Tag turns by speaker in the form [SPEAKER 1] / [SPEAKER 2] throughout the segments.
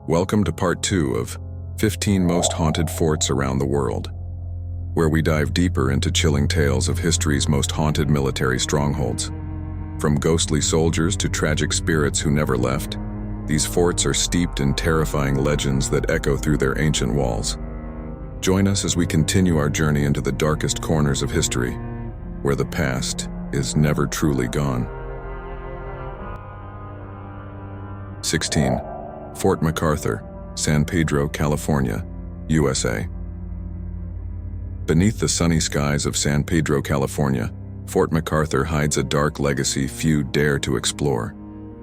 [SPEAKER 1] Welcome to part 2 of 15 Most Haunted Forts Around the World, where we dive deeper into chilling tales of history's most haunted military strongholds. From ghostly soldiers to tragic spirits who never left, these forts are steeped in terrifying legends that echo through their ancient walls. Join us as we continue our journey into the darkest corners of history, where the past is never truly gone. 16. Fort MacArthur, San Pedro, California, USA. Beneath the sunny skies of San Pedro, California, Fort MacArthur hides a dark legacy few dare to explore.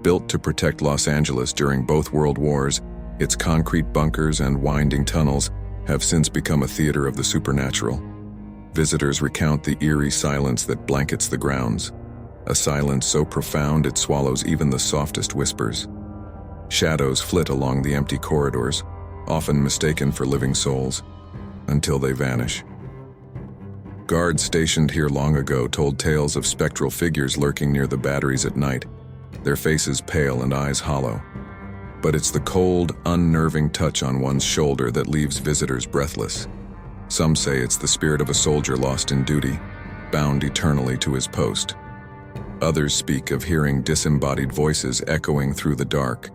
[SPEAKER 1] Built to protect Los Angeles during both World Wars, its concrete bunkers and winding tunnels have since become a theater of the supernatural. Visitors recount the eerie silence that blankets the grounds, a silence so profound it swallows even the softest whispers. Shadows flit along the empty corridors, often mistaken for living souls, until they vanish. Guards stationed here long ago told tales of spectral figures lurking near the batteries at night, their faces pale and eyes hollow. But it's the cold, unnerving touch on one's shoulder that leaves visitors breathless. Some say it's the spirit of a soldier lost in duty, bound eternally to his post. Others speak of hearing disembodied voices echoing through the dark,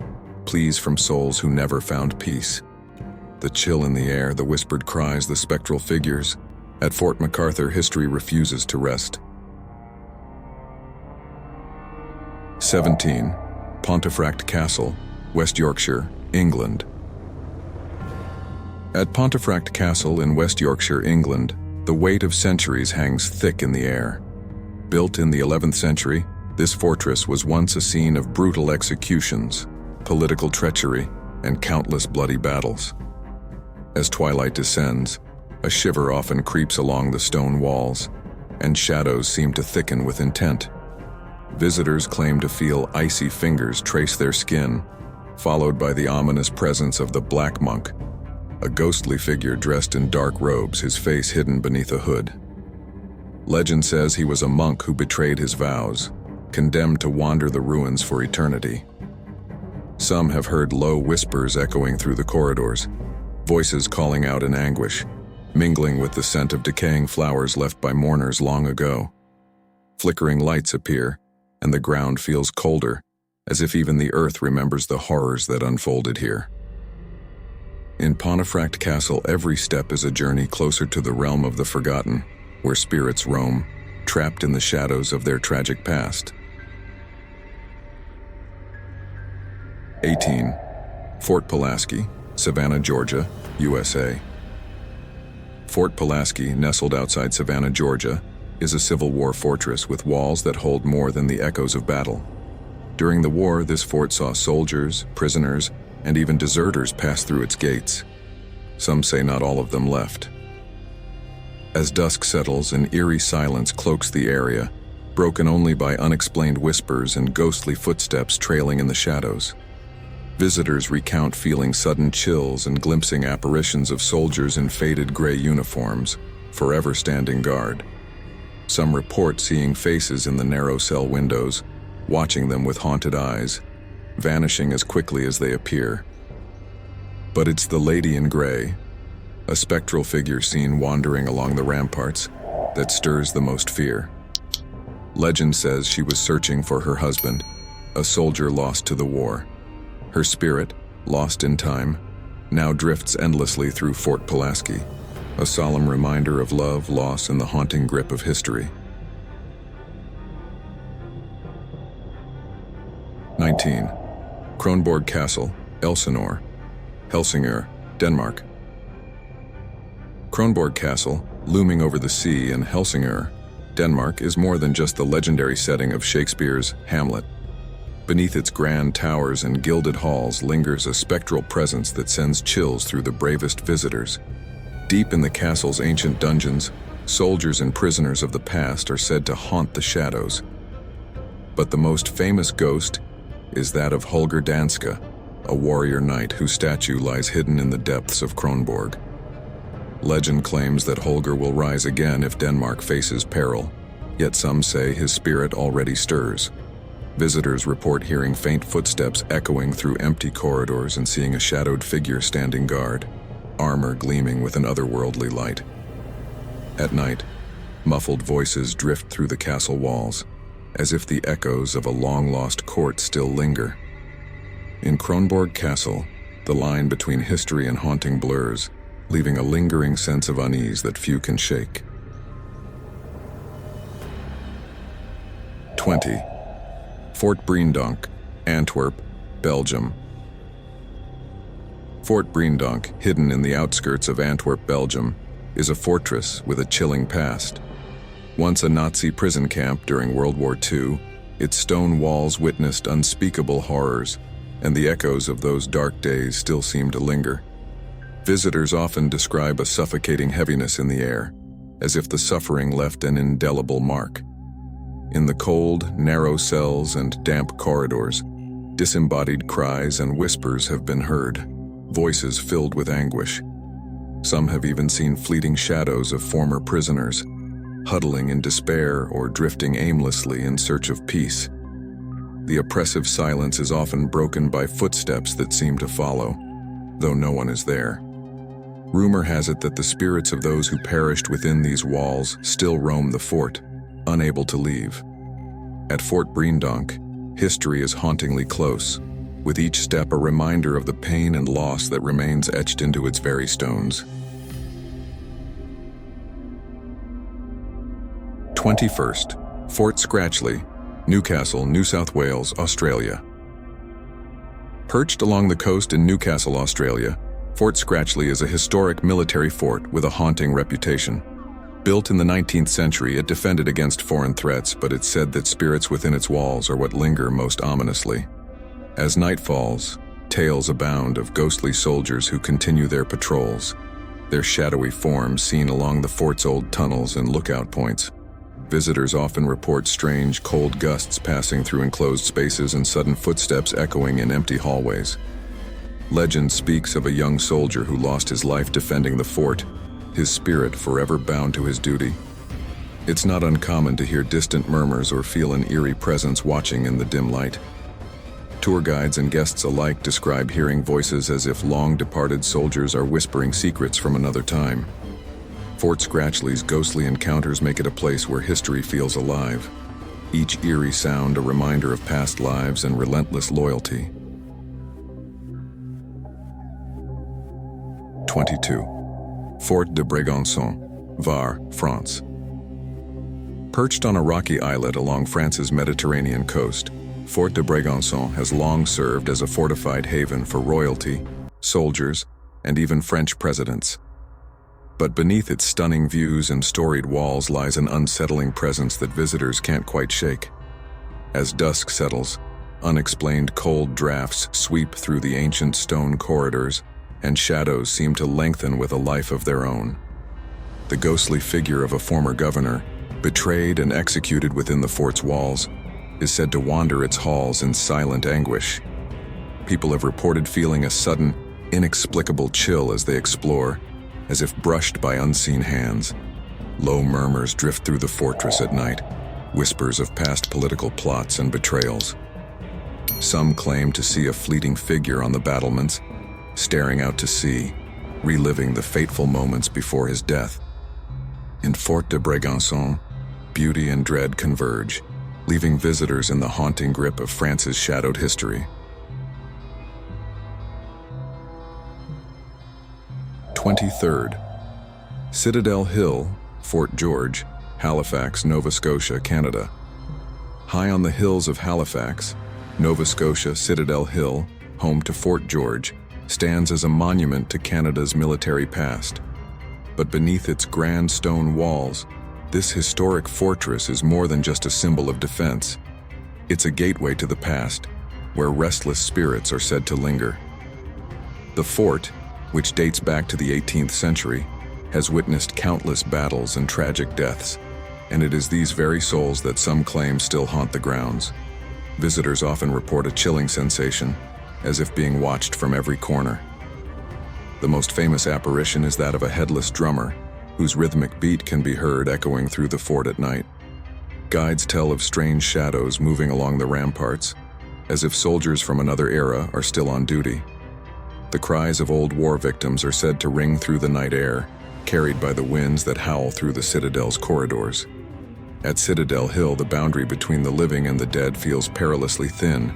[SPEAKER 1] pleas from souls who never found peace. The chill in the air, the whispered cries, the spectral figures. At Fort MacArthur, history refuses to rest. 17. Pontefract Castle, West Yorkshire, England. At Pontefract Castle in West Yorkshire, England, the weight of centuries hangs thick in the air. Built in the 11th century, this fortress was once a scene of brutal executions, political treachery, and countless bloody battles. As twilight descends, a shiver often creeps along the stone walls, and shadows seem to thicken with intent. Visitors claim to feel icy fingers trace their skin, followed by the ominous presence of the Black Monk, a ghostly figure dressed in dark robes, his face hidden beneath a hood. Legend says he was a monk who betrayed his vows, condemned to wander the ruins for eternity. Some have heard low whispers echoing through the corridors, voices calling out in anguish, mingling with the scent of decaying flowers left by mourners long ago. Flickering lights appear, and the ground feels colder, as if even the earth remembers the horrors that unfolded here. In Pontefract Castle, every step is a journey closer to the realm of the forgotten, where spirits roam, trapped in the shadows of their tragic past. 18. Fort Pulaski, Savannah, Georgia, USA. Fort Pulaski, nestled outside Savannah, Georgia, is a Civil War fortress with walls that hold more than the echoes of battle. During the war, this fort saw soldiers, prisoners, and even deserters pass through its gates. Some say not all of them left. As dusk settles, an eerie silence cloaks the area, broken only by unexplained whispers and ghostly footsteps trailing in the shadows. Visitors recount feeling sudden chills and glimpsing apparitions of soldiers in faded gray uniforms, forever standing guard. Some report seeing faces in the narrow cell windows, watching them with haunted eyes, vanishing as quickly as they appear. But it's the Lady in Gray, a spectral figure seen wandering along the ramparts, that stirs the most fear. Legend says she was searching for her husband, a soldier lost to the war. Her spirit, lost in time, now drifts endlessly through Fort Pulaski, a solemn reminder of love, loss, and the haunting grip of history. 19. Kronborg Castle, Elsinore, Helsingør, Denmark. Kronborg Castle, looming over the sea in Helsingør, Denmark, is more than just the legendary setting of Shakespeare's Hamlet. Beneath its grand towers and gilded halls lingers a spectral presence that sends chills through the bravest visitors. Deep in the castle's ancient dungeons, soldiers and prisoners of the past are said to haunt the shadows. But the most famous ghost is that of Holger Danske, a warrior knight whose statue lies hidden in the depths of Kronborg. Legend claims that Holger will rise again if Denmark faces peril, yet some say his spirit already stirs. Visitors report hearing faint footsteps echoing through empty corridors and seeing a shadowed figure standing guard, armor gleaming with an otherworldly light. At night, muffled voices drift through the castle walls, as if the echoes of a long-lost court still linger. In Kronborg Castle, the line between history and haunting blurs, leaving a lingering sense of unease that few can shake. 20. Fort Breendonk, Antwerp, Belgium. Fort Breendonk, hidden in the outskirts of Antwerp, Belgium, is a fortress with a chilling past. Once a Nazi prison camp during World War II, its stone walls witnessed unspeakable horrors, and the echoes of those dark days still seem to linger. Visitors often describe a suffocating heaviness in the air, as if the suffering left an indelible mark. In the cold, narrow cells and damp corridors, disembodied cries and whispers have been heard, voices filled with anguish. Some have even seen fleeting shadows of former prisoners, huddling in despair or drifting aimlessly in search of peace. The oppressive silence is often broken by footsteps that seem to follow, though no one is there. Rumor has it that the spirits of those who perished within these walls still roam the fort, unable to leave. At Fort Breendonk, history is hauntingly close, with each step a reminder of the pain and loss that remains etched into its very stones. 21st, Fort Scratchley, Newcastle, New South Wales, Australia. Perched along the coast in Newcastle, Australia, Fort Scratchley is a historic military fort with a haunting reputation. Built in the 19th century, it defended against foreign threats, but it's said that spirits within its walls are what linger most ominously. As night falls, tales abound of ghostly soldiers who continue their patrols, their shadowy forms seen along the fort's old tunnels and lookout points. Visitors often report strange, cold gusts passing through enclosed spaces and sudden footsteps echoing in empty hallways. Legend speaks of a young soldier who lost his life defending the fort, his spirit forever bound to his duty. It's not uncommon to hear distant murmurs or feel an eerie presence watching in the dim light. Tour guides and guests alike describe hearing voices as if long-departed soldiers are whispering secrets from another time. Fort Scratchley's ghostly encounters make it a place where history feels alive, each eerie sound a reminder of past lives and relentless loyalty. 22. Fort de Brégançon, Var, France. Perched on a rocky islet along France's Mediterranean coast, Fort de Brégançon has long served as a fortified haven for royalty, soldiers, and even French presidents. But beneath its stunning views and storied walls lies an unsettling presence that visitors can't quite shake. As dusk settles, unexplained cold drafts sweep through the ancient stone corridors, and shadows seem to lengthen with a life of their own. The ghostly figure of a former governor, betrayed and executed within the fort's walls, is said to wander its halls in silent anguish. People have reported feeling a sudden, inexplicable chill as they explore, as if brushed by unseen hands. Low murmurs drift through the fortress at night, whispers of past political plots and betrayals. Some claim to see a fleeting figure on the battlements, staring out to sea, reliving the fateful moments before his death. In Fort de Brégançon, beauty and dread converge, leaving visitors in the haunting grip of France's shadowed history. 23rd, Citadel Hill, Fort George, Halifax, Nova Scotia, Canada. High on the hills of Halifax, Nova Scotia, Citadel Hill, home to Fort George, stands as a monument to Canada's military past. But beneath its grand stone walls, this historic fortress is more than just a symbol of defense. It's a gateway to the past, where restless spirits are said to linger. The fort, which dates back to the 18th century, has witnessed countless battles and tragic deaths, and it is these very souls that some claim still haunt the grounds. Visitors often report a chilling sensation, as if being watched from every corner. The most famous apparition is that of a headless drummer, whose rhythmic beat can be heard echoing through the fort at night. Guides tell of strange shadows moving along the ramparts, as if soldiers from another era are still on duty. The cries of old war victims are said to ring through the night air, carried by the winds that howl through the Citadel's corridors. At Citadel Hill, the boundary between the living and the dead feels perilously thin,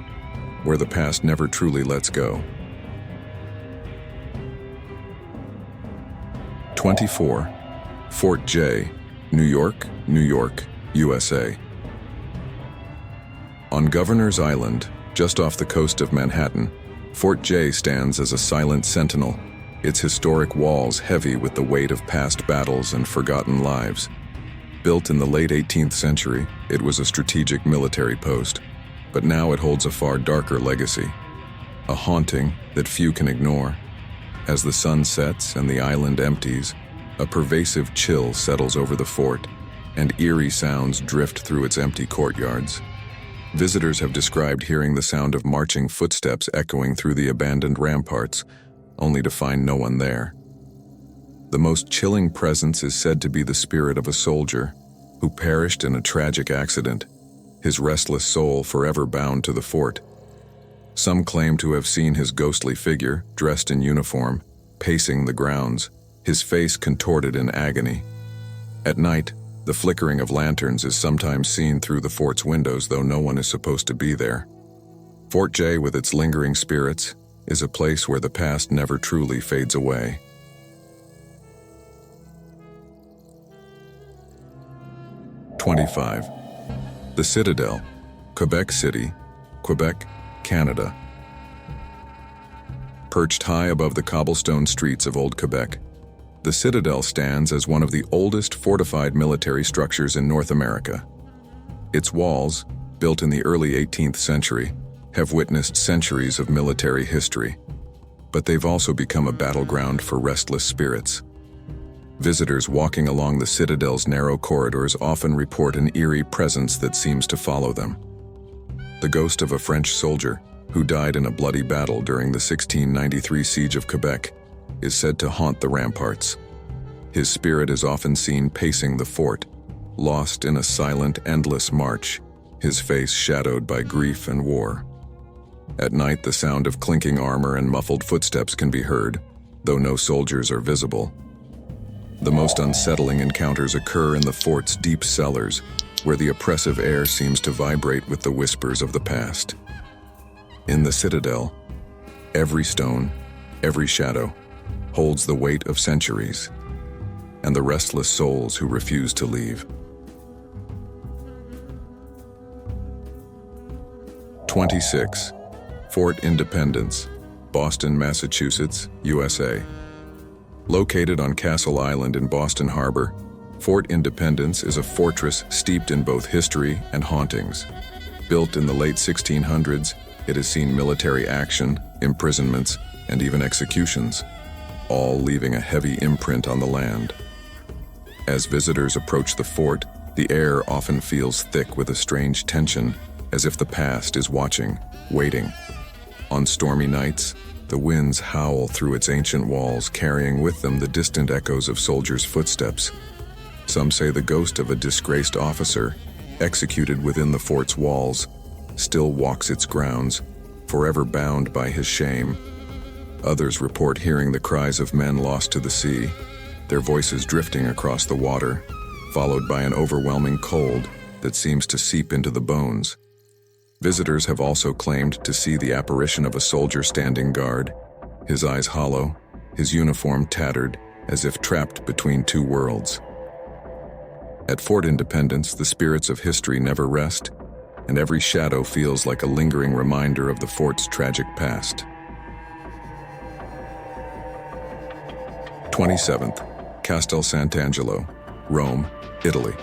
[SPEAKER 1] where the past never truly lets go. 24. Fort J, New York, New York, USA. On Governor's Island, just off the coast of Manhattan, Fort J stands as a silent sentinel, its historic walls heavy with the weight of past battles and forgotten lives. Built in the late 18th century, it was a strategic military post, but now it holds a far darker legacy, a haunting that few can ignore. As the sun sets and the island empties, a pervasive chill settles over the fort, and eerie sounds drift through its empty courtyards. Visitors have described hearing the sound of marching footsteps echoing through the abandoned ramparts, only to find no one there. The most chilling presence is said to be the spirit of a soldier who perished in a tragic accident, his restless soul forever bound to the fort. Some claim to have seen his ghostly figure, dressed in uniform, pacing the grounds, his face contorted in agony. At night, the flickering of lanterns is sometimes seen through the fort's windows, though no one is supposed to be there. Fort J, with its lingering spirits, is a place where the past never truly fades away. 25. The Citadel, Quebec City, Quebec, Canada. Perched high above the cobblestone streets of Old Quebec, the Citadel stands as one of the oldest fortified military structures in North America. Its walls, built in the early 18th century, have witnessed centuries of military history, but they've also become a battleground for restless spirits. Visitors walking along the Citadel's narrow corridors often report an eerie presence that seems to follow them. The ghost of a French soldier, who died in a bloody battle during the 1693 siege of Quebec, is said to haunt the ramparts. His spirit is often seen pacing the fort, lost in a silent, endless march, his face shadowed by grief and war. At night, the sound of clinking armor and muffled footsteps can be heard, though no soldiers are visible. The most unsettling encounters occur in the fort's deep cellars, where the oppressive air seems to vibrate with the whispers of the past. In the Citadel, every stone, every shadow, holds the weight of centuries, and the restless souls who refuse to leave. 26. Fort Independence, Boston, Massachusetts, USA. Located on Castle Island in Boston Harbor, Fort Independence is a fortress steeped in both history and hauntings. Built in the late 1600s, it has seen military action, imprisonments, and even executions, all leaving a heavy imprint on the land. As visitors approach the fort, the air often feels thick with a strange tension, as if the past is watching, waiting. On stormy nights, the winds howl through its ancient walls, carrying with them the distant echoes of soldiers' footsteps. Some say the ghost of a disgraced officer, executed within the fort's walls, still walks its grounds, forever bound by his shame. Others report hearing the cries of men lost to the sea, their voices drifting across the water, followed by an overwhelming cold that seems to seep into the bones. Visitors have also claimed to see the apparition of a soldier standing guard, his eyes hollow, his uniform tattered, as if trapped between two worlds. At Fort Independence, the spirits of history never rest, and every shadow feels like a lingering reminder of the fort's tragic past. 27th, Castel Sant'Angelo, Rome, Italy.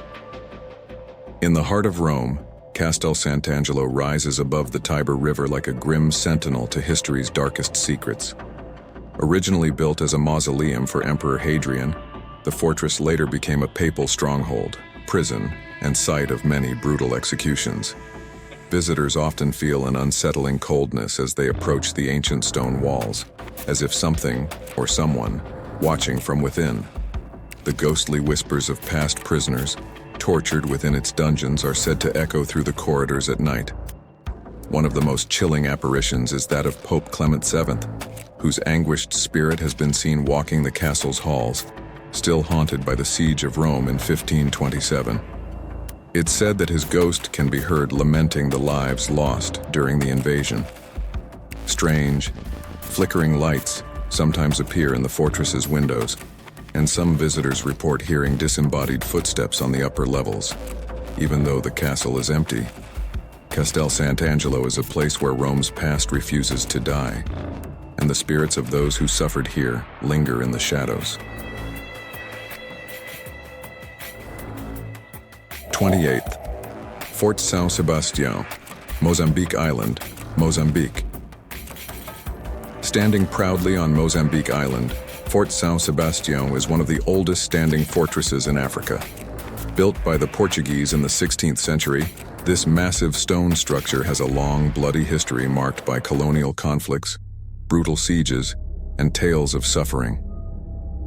[SPEAKER 1] In the heart of Rome, Castel Sant'Angelo rises above the Tiber River like a grim sentinel to history's darkest secrets. Originally built as a mausoleum for Emperor Hadrian, the fortress later became a papal stronghold, prison, and site of many brutal executions. Visitors often feel an unsettling coldness as they approach the ancient stone walls, as if something, or someone, watching from within. The ghostly whispers of past prisoners, tortured within its dungeons are said to echo through the corridors at night. One of the most chilling apparitions is that of Pope Clement VII, whose anguished spirit has been seen walking the castle's halls, still haunted by the siege of Rome in 1527. It's said that his ghost can be heard lamenting the lives lost during the invasion. Strange, flickering lights sometimes appear in the fortress's windows, and some visitors report hearing disembodied footsteps on the upper levels, even though the castle is empty. Castel Sant'Angelo is a place where Rome's past refuses to die, and the spirits of those who suffered here linger in the shadows. 28th. Fort São Sebastião, Mozambique Island, Mozambique. Standing proudly on Mozambique Island, Fort São Sebastião is one of the oldest standing fortresses in Africa. Built by the Portuguese in the 16th century, this massive stone structure has a long, bloody history marked by colonial conflicts, brutal sieges, and tales of suffering.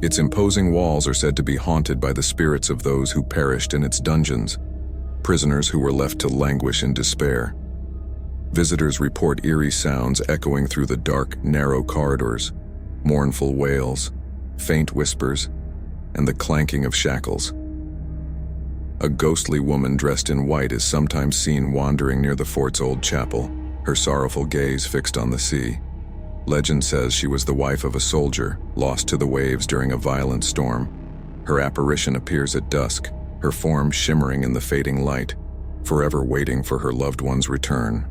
[SPEAKER 1] Its imposing walls are said to be haunted by the spirits of those who perished in its dungeons, prisoners who were left to languish in despair. Visitors report eerie sounds echoing through the dark, narrow corridors, mournful wails, faint whispers, and the clanking of shackles. A ghostly woman dressed in white is sometimes seen wandering near the fort's old chapel, her sorrowful gaze fixed on the sea. Legend says she was the wife of a soldier, lost to the waves during a violent storm. Her apparition appears at dusk, her form shimmering in the fading light, forever waiting for her loved one's return.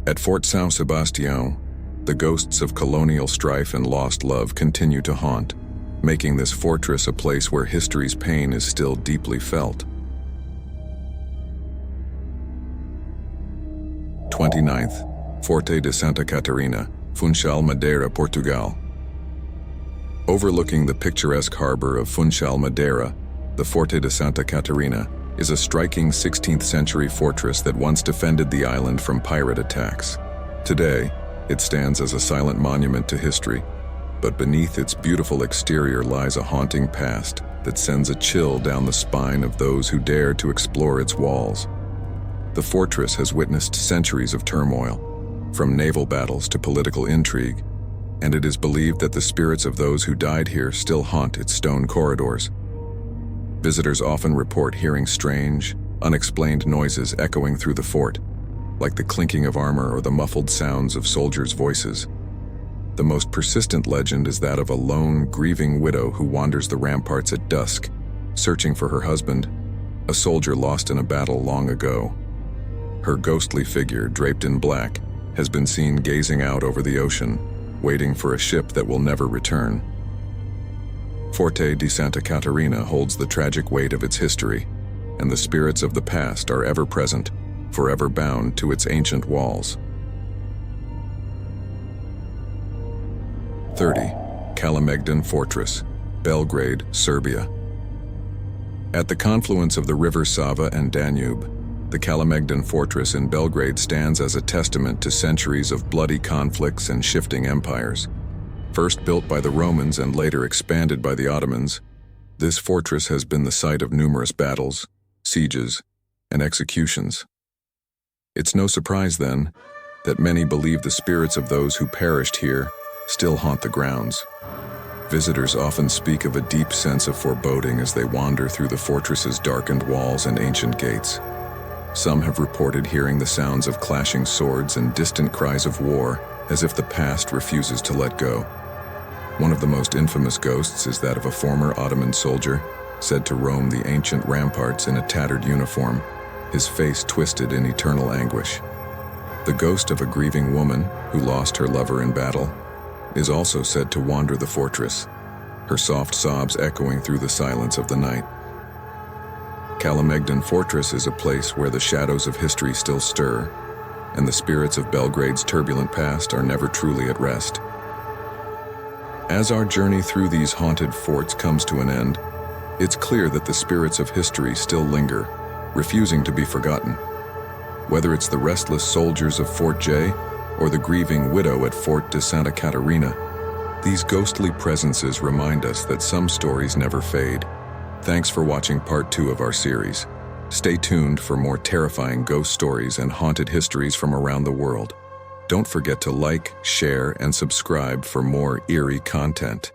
[SPEAKER 1] At Fort São Sebastião, the ghosts of colonial strife and lost love continue to haunt, making this fortress a place where history's pain is still deeply felt. 29th. Forte de Santa Catarina, Funchal, Madeira, Portugal. Overlooking the picturesque harbor of Funchal, Madeira, the Forte de Santa Catarina is a striking 16th century fortress that once defended the island from pirate attacks. Today, it stands as a silent monument to history, but beneath its beautiful exterior lies a haunting past that sends a chill down the spine of those who dare to explore its walls. The fortress has witnessed centuries of turmoil, from naval battles to political intrigue, and it is believed that the spirits of those who died here still haunt its stone corridors. Visitors often report hearing strange, unexplained noises echoing through the fort, like the clinking of armor or the muffled sounds of soldiers' voices. The most persistent legend is that of a lone, grieving widow who wanders the ramparts at dusk, searching for her husband, a soldier lost in a battle long ago. Her ghostly figure, draped in black, has been seen gazing out over the ocean, waiting for a ship that will never return. Forte de Santa Catarina holds the tragic weight of its history, and the spirits of the past are ever present, forever bound to its ancient walls. 30. Kalemegdan Fortress, Belgrade, Serbia. At the confluence of the river Sava and Danube, the Kalemegdan Fortress in Belgrade stands as a testament to centuries of bloody conflicts and shifting empires. First built by the Romans and later expanded by the Ottomans, this fortress has been the site of numerous battles, sieges, and executions. It's no surprise, then, that many believe the spirits of those who perished here still haunt the grounds. Visitors often speak of a deep sense of foreboding as they wander through the fortress's darkened walls and ancient gates. Some have reported hearing the sounds of clashing swords and distant cries of war, as if the past refuses to let go. One of the most infamous ghosts is that of a former Ottoman soldier, said to roam the ancient ramparts in a tattered uniform, his face twisted in eternal anguish. The ghost of a grieving woman, who lost her lover in battle, is also said to wander the fortress, her soft sobs echoing through the silence of the night. Kalemegdan Fortress is a place where the shadows of history still stir, and the spirits of Belgrade's turbulent past are never truly at rest. As our journey through these haunted forts comes to an end, it's clear that the spirits of history still linger, refusing to be forgotten. Whether it's the restless soldiers of Fort J or the grieving widow at Fort de Santa Catarina, these ghostly presences remind us that some stories never fade, Thanks for watching part 2 of our series. Stay tuned for more terrifying ghost stories and haunted histories from around the world. Don't forget to like, share, and subscribe for more eerie content.